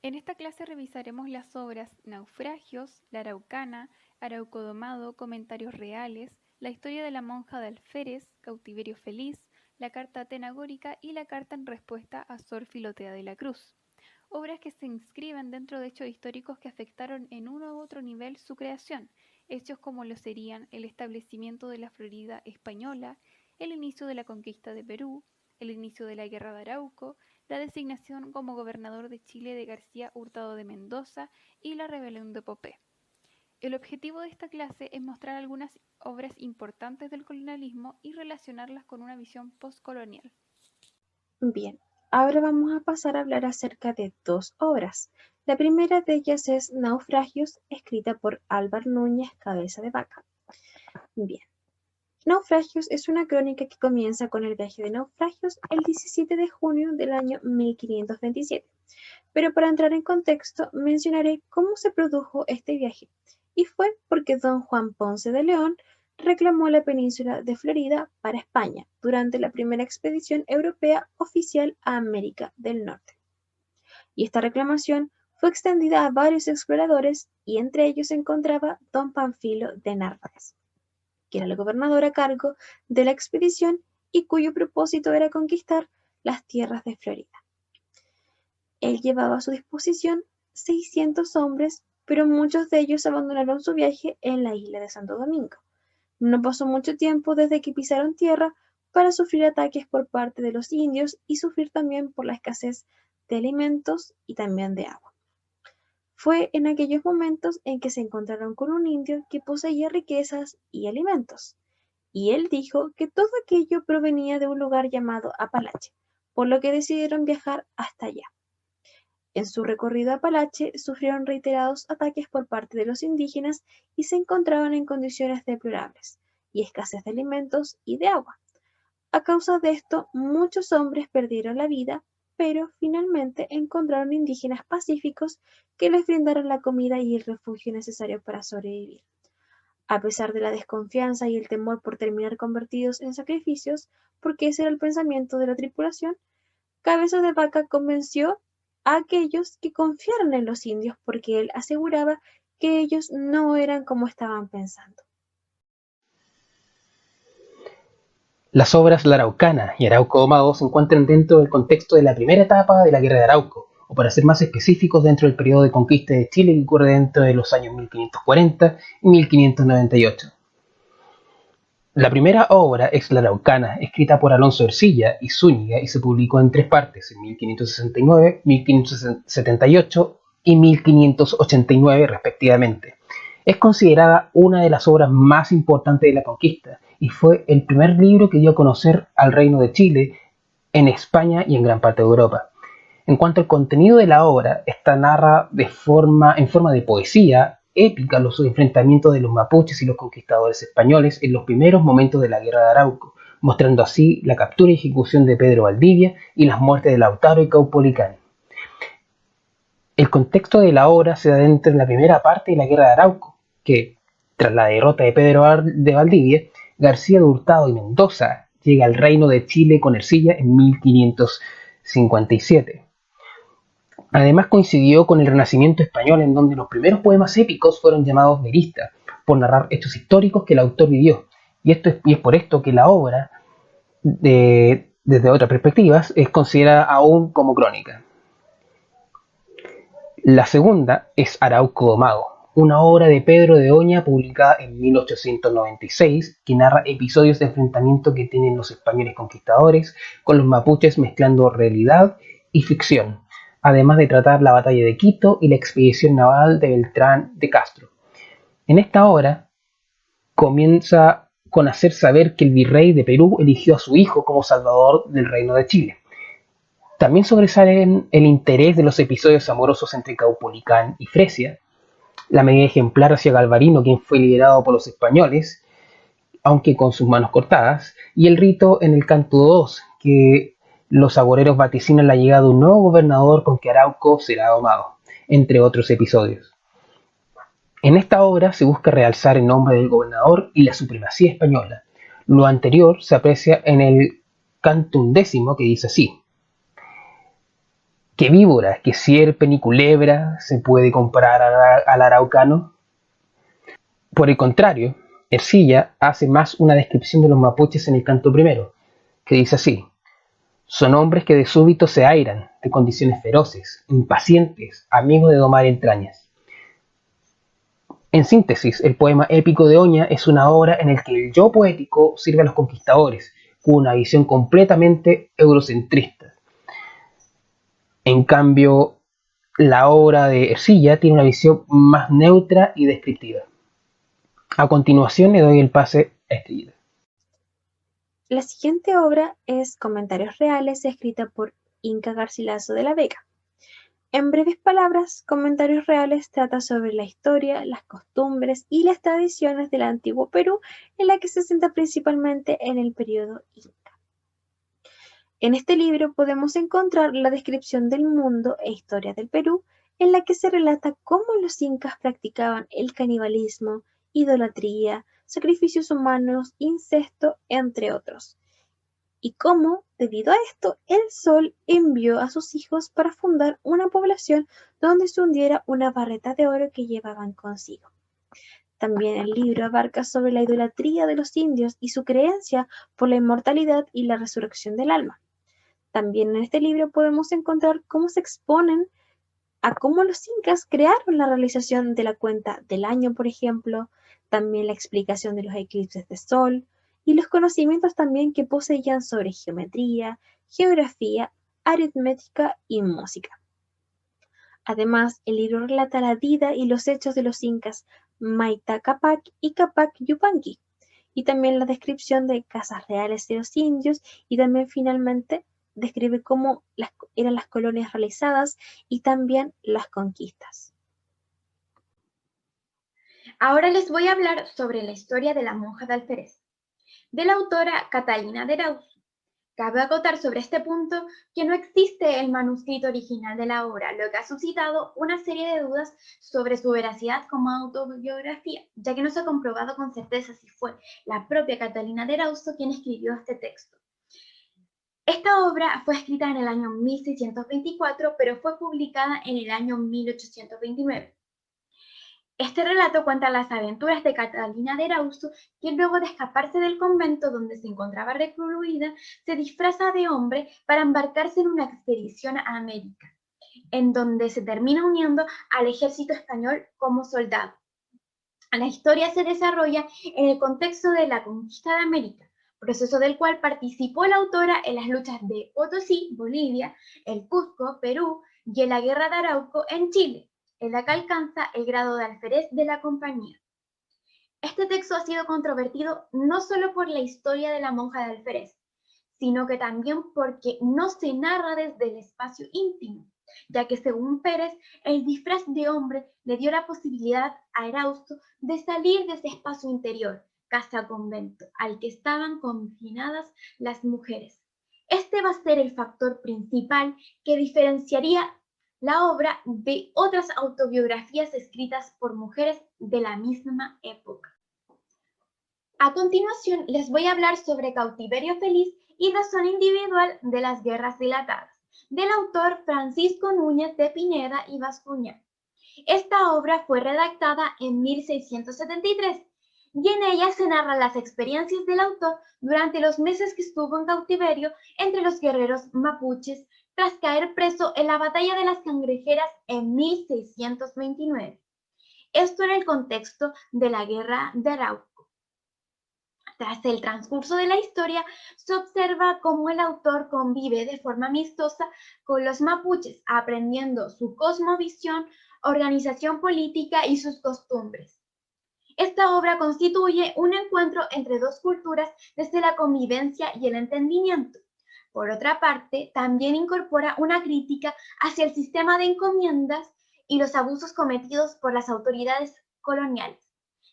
En esta clase revisaremos las obras Naufragios, La Araucana, Arauco Domado, Comentarios Reales, La historia de la monja de Alférez, Cautiverio Feliz, la Carta Atenagórica y la Carta en respuesta a Sor Filotea de la Cruz. Obras que se inscriben dentro de hechos históricos que afectaron en uno u otro nivel su creación, hechos como lo serían el establecimiento de la Florida española, el inicio de la conquista de Perú, el inicio de la Guerra de Arauco, la designación como gobernador de Chile de García Hurtado de Mendoza y la rebelión de Popé. El objetivo de esta clase es mostrar algunas obras importantes del colonialismo y relacionarlas con una visión postcolonial. Bien, ahora vamos a pasar a hablar acerca de dos obras. La primera de ellas es Naufragios, escrita por Álvar Núñez Cabeza de Vaca. Bien, Naufragios es una crónica que comienza con el viaje de Naufragios el 17 de junio del año 1527. Pero para entrar en contexto, mencionaré cómo se produjo este viaje, y fue porque don Juan Ponce de León reclamó la península de Florida para España durante la primera expedición europea oficial a América del Norte. Y esta reclamación fue extendida a varios exploradores, y entre ellos se encontraba don Panfilo de Narváez, que era el gobernador a cargo de la expedición y cuyo propósito era conquistar las tierras de Florida. Él llevaba a su disposición 600 hombres, pero muchos de ellos abandonaron su viaje en la isla de Santo Domingo. No pasó mucho tiempo desde que pisaron tierra para sufrir ataques por parte de los indios y sufrir también por la escasez de alimentos y también de agua. Fue en aquellos momentos en que se encontraron con un indio que poseía riquezas y alimentos, y él dijo que todo aquello provenía de un lugar llamado Apalache, por lo que decidieron viajar hasta allá. En su recorrido a Apalache sufrieron reiterados ataques por parte de los indígenas y se encontraban en condiciones deplorables y escasez de alimentos y de agua. A causa de esto, muchos hombres perdieron la vida, pero finalmente encontraron indígenas pacíficos que les brindaron la comida y el refugio necesario para sobrevivir. A pesar de la desconfianza y el temor por terminar convertidos en sacrificios, porque ese era el pensamiento de la tripulación, Cabeza de Vaca convenció a aquellos que confiaran en los indios porque él aseguraba que ellos no eran como estaban pensando. Las obras La Araucana y Arauco Domado se encuentran dentro del contexto de la primera etapa de la Guerra de Arauco, o para ser más específicos, dentro del periodo de conquista de Chile que ocurre dentro de los años 1540 y 1598. La primera obra es La Araucana, escrita por Alonso Ercilla y Zúñiga y se publicó en tres partes, en 1569, 1578 y 1589 respectivamente. Es considerada una de las obras más importantes de la conquista y fue el primer libro que dio a conocer al Reino de Chile en España y en gran parte de Europa. En cuanto al contenido de la obra, esta narra en forma de poesía épica los enfrentamientos de los mapuches y los conquistadores españoles en los primeros momentos de la Guerra de Arauco, mostrando así la captura y ejecución de Pedro Valdivia y las muertes de Lautaro y Caupolicán. El contexto de la obra se da dentro de la primera parte de la Guerra de Arauco, que, tras la derrota de Pedro de Valdivia, García de Hurtado y Mendoza llega al Reino de Chile con Ercilla en 1557. Además coincidió con el Renacimiento español, en donde los primeros poemas épicos fueron llamados veristas, por narrar hechos históricos que el autor vivió. Y es por esto que la obra, desde otras perspectivas, es considerada aún como crónica. La segunda es Arauco Domado, una obra de Pedro de Oña publicada en 1896 que narra episodios de enfrentamiento que tienen los españoles conquistadores con los mapuches, mezclando realidad y ficción, además de tratar la batalla de Quito y la expedición naval de Beltrán de Castro. En esta obra comienza con hacer saber que el virrey de Perú eligió a su hijo como salvador del reino de Chile. También sobresalen el interés de los episodios amorosos entre Caupolicán y Fresia, la medida ejemplar hacia Galvarino, quien fue liberado por los españoles, aunque con sus manos cortadas, y el rito en el canto 2, que los agoreros vaticinan la llegada de un nuevo gobernador con que Arauco será domado, entre otros episodios. En esta obra se busca realzar el nombre del gobernador y la supremacía española. Lo anterior se aprecia en el canto 11, que dice así: ¿Qué víbora, qué sierpe ni culebra se puede comparar al araucano? Por el contrario, Ercilla hace más una descripción de los mapuches en el canto primero, que dice así: son hombres que de súbito se airan, de condiciones feroces, impacientes, amigos de domar entrañas. En síntesis, el poema épico de Oña es una obra en la que el yo poético sirve a los conquistadores, con una visión completamente eurocentrista. En cambio, la obra de Ercilla tiene una visión más neutra y descriptiva. A continuación le doy el pase a Estrellita. La siguiente obra es Comentarios Reales, escrita por Inca Garcilaso de la Vega. En breves palabras, Comentarios Reales trata sobre la historia, las costumbres y las tradiciones del antiguo Perú, en la que se centra principalmente en el periodo Inca. En este libro podemos encontrar la descripción del mundo e historia del Perú, en la que se relata cómo los incas practicaban el canibalismo, idolatría, sacrificios humanos, incesto, entre otros, y cómo, debido a esto, el Sol envió a sus hijos para fundar una población donde se hundiera una barreta de oro que llevaban consigo. También el libro abarca sobre la idolatría de los indios y su creencia por la inmortalidad y la resurrección del alma. También en este libro podemos encontrar cómo se exponen a cómo los incas crearon la realización de la cuenta del año, por ejemplo, también la explicación de los eclipses de sol y los conocimientos también que poseían sobre geometría, geografía, aritmética y música. Además, el libro relata la vida y los hechos de los incas Maita Capac y Capac Yupanqui, y también la descripción de casas reales de los indios, y también finalmente describe cómo eran las colonias realizadas y también las conquistas. Ahora les voy a hablar sobre la historia de la monja de Alferez, de la autora Catalina de Erauso. Cabe acotar sobre este punto que no existe el manuscrito original de la obra, lo que ha suscitado una serie de dudas sobre su veracidad como autobiografía, ya que no se ha comprobado con certeza si fue la propia Catalina de Erauso quien escribió este texto. Esta obra fue escrita en el año 1624, pero fue publicada en el año 1829. Este relato cuenta las aventuras de Catalina de Erauso, quien luego de escaparse del convento donde se encontraba recluida, se disfraza de hombre para embarcarse en una expedición a América, en donde se termina uniendo al ejército español como soldado. La historia se desarrolla en el contexto de la conquista de América, proceso del cual participó la autora en las luchas de Potosí, Bolivia, el Cusco, Perú, y en la Guerra de Arauco en Chile, en la que alcanza el grado de alférez de la compañía. Este texto ha sido controvertido no solo por la historia de la monja de alférez, sino que también porque no se narra desde el espacio íntimo, ya que según Pérez, el disfraz de hombre le dio la posibilidad a Erausto de salir de ese espacio interior, casa-convento, al que estaban confinadas las mujeres. Este va a ser el factor principal que diferenciaría la obra de otras autobiografías escritas por mujeres de la misma época. A continuación, les voy a hablar sobre Cautiverio Feliz y Razón Individual de las Guerras Dilatadas, del autor Francisco Núñez de Pineda y Bascuñán. Esta obra fue redactada en 1673 y en ella se narran las experiencias del autor durante los meses que estuvo en cautiverio entre los guerreros mapuches tras caer preso en la batalla de las Cangrejeras en 1629. Esto en el contexto de la Guerra de Arauco. Tras el transcurso de la historia, se observa cómo el autor convive de forma amistosa con los mapuches, aprendiendo su cosmovisión, organización política y sus costumbres. Esta obra constituye un encuentro entre dos culturas desde la convivencia y el entendimiento. Por otra parte, también incorpora una crítica hacia el sistema de encomiendas y los abusos cometidos por las autoridades coloniales.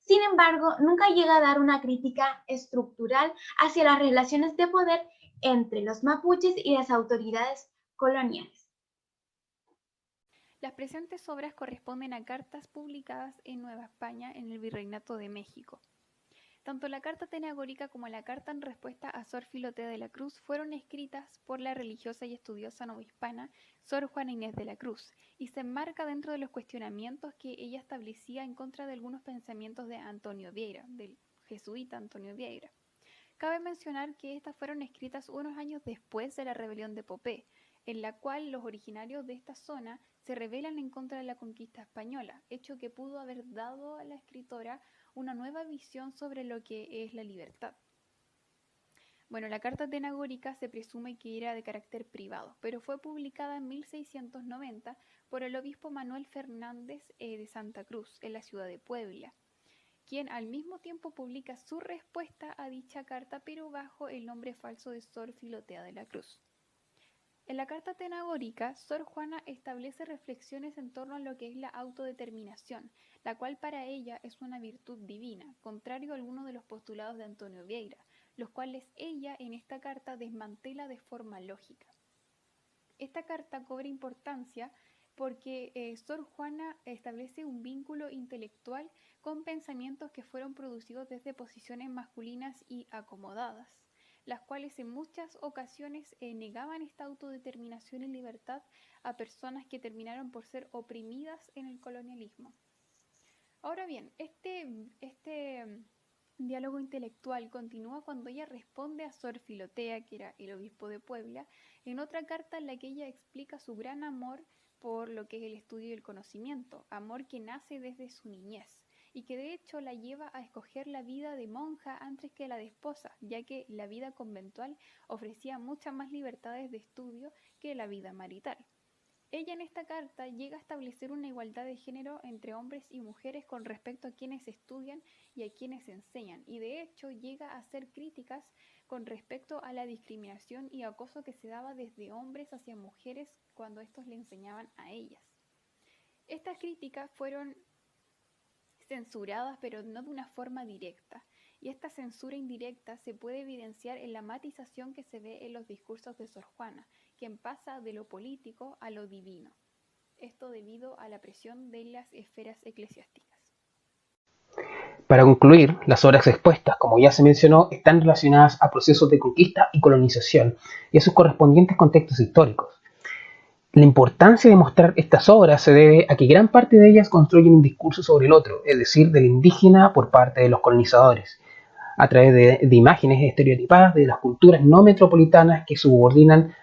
Sin embargo, nunca llega a dar una crítica estructural hacia las relaciones de poder entre los mapuches y las autoridades coloniales. Las presentes obras corresponden a cartas publicadas en Nueva España en el Virreinato de México. Tanto la carta atenagórica como la carta en respuesta a Sor Filotea de la Cruz fueron escritas por la religiosa y estudiosa novohispana Sor Juana Inés de la Cruz, y se enmarca dentro de los cuestionamientos que ella establecía en contra de algunos pensamientos de Antonio Vieira, del jesuita Antonio Vieira. Cabe mencionar que estas fueron escritas unos años después de la rebelión de Popé, en la cual los originarios de esta zona se rebelan en contra de la conquista española, hecho que pudo haber dado a la escritora una nueva visión sobre lo que es la libertad. Bueno, la carta atenagórica se presume que era de carácter privado, pero fue publicada en 1690 por el obispo Manuel Fernández de Santa Cruz, en la ciudad de Puebla, quien al mismo tiempo publica su respuesta a dicha carta, pero bajo el nombre falso de Sor Filotea de la Cruz. En la carta atenagórica, Sor Juana establece reflexiones en torno a lo que es la autodeterminación, la cual para ella es una virtud divina, contrario a algunos de los postulados de Antonio Vieira, los cuales ella en esta carta desmantela de forma lógica. Esta carta cobra importancia porque Sor Juana establece un vínculo intelectual con pensamientos que fueron producidos desde posiciones masculinas y acomodadas, las cuales en muchas ocasiones negaban esta autodeterminación y libertad a personas que terminaron por ser oprimidas en el colonialismo. Ahora bien, este diálogo intelectual continúa cuando ella responde a Sor Filotea, que era el obispo de Puebla, en otra carta en la que ella explica su gran amor por lo que es el estudio y el conocimiento, amor que nace desde su niñez, y que de hecho la lleva a escoger la vida de monja antes que la de esposa, ya que la vida conventual ofrecía muchas más libertades de estudio que la vida marital. Ella en esta carta llega a establecer una igualdad de género entre hombres y mujeres con respecto a quienes estudian y a quienes enseñan, y de hecho llega a hacer críticas con respecto a la discriminación y acoso que se daba desde hombres hacia mujeres cuando estos le enseñaban a ellas. Estas críticas fueron censuradas, pero no de una forma directa, y esta censura indirecta se puede evidenciar en la matización que se ve en los discursos de Sor Juana, quien pasa de lo político a lo divino, esto debido a la presión de las esferas eclesiásticas. Para concluir, las obras expuestas, como ya se mencionó, están relacionadas a procesos de conquista y colonización y a sus correspondientes contextos históricos. La importancia de mostrar estas obras se debe a que gran parte de ellas construyen un discurso sobre el otro, es decir, del indígena por parte de los colonizadores, a través de imágenes estereotipadas de las culturas no metropolitanas que subordinan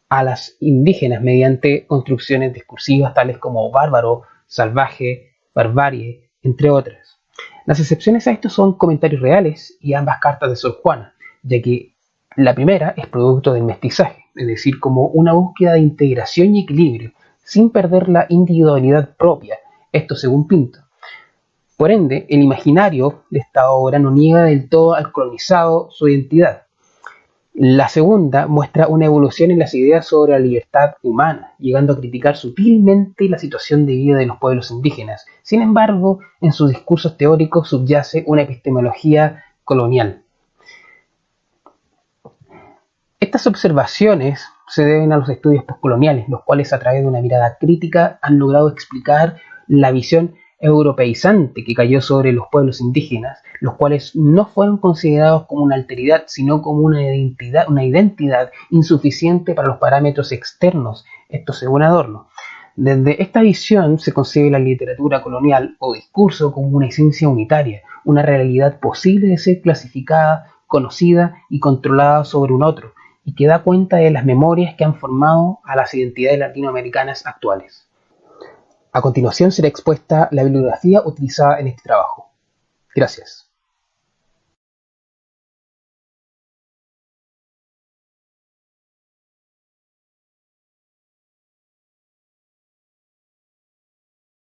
a las indígenas mediante construcciones discursivas tales como bárbaro, salvaje, barbarie, entre otras. Las excepciones a esto son comentarios reales y ambas cartas de Sor Juana, ya que la primera es producto del mestizaje, es decir, como una búsqueda de integración y equilibrio, sin perder la individualidad propia, esto según Pinto. Por ende, el imaginario de esta obra no niega del todo al colonizado su identidad. La segunda muestra una evolución en las ideas sobre la libertad humana, llegando a criticar sutilmente la situación de vida de los pueblos indígenas. Sin embargo, en sus discursos teóricos subyace una epistemología colonial. Estas observaciones se deben a los estudios postcoloniales, los cuales a través de una mirada crítica han logrado explicar la visión europeizante que cayó sobre los pueblos indígenas, los cuales no fueron considerados como una alteridad, sino como una identidad insuficiente para los parámetros externos, esto según Adorno. Desde esta visión se concibe la literatura colonial o discurso como una esencia unitaria, una realidad posible de ser clasificada, conocida y controlada sobre un otro, y que da cuenta de las memorias que han formado a las identidades latinoamericanas actuales. A continuación será expuesta la bibliografía utilizada en este trabajo. Gracias.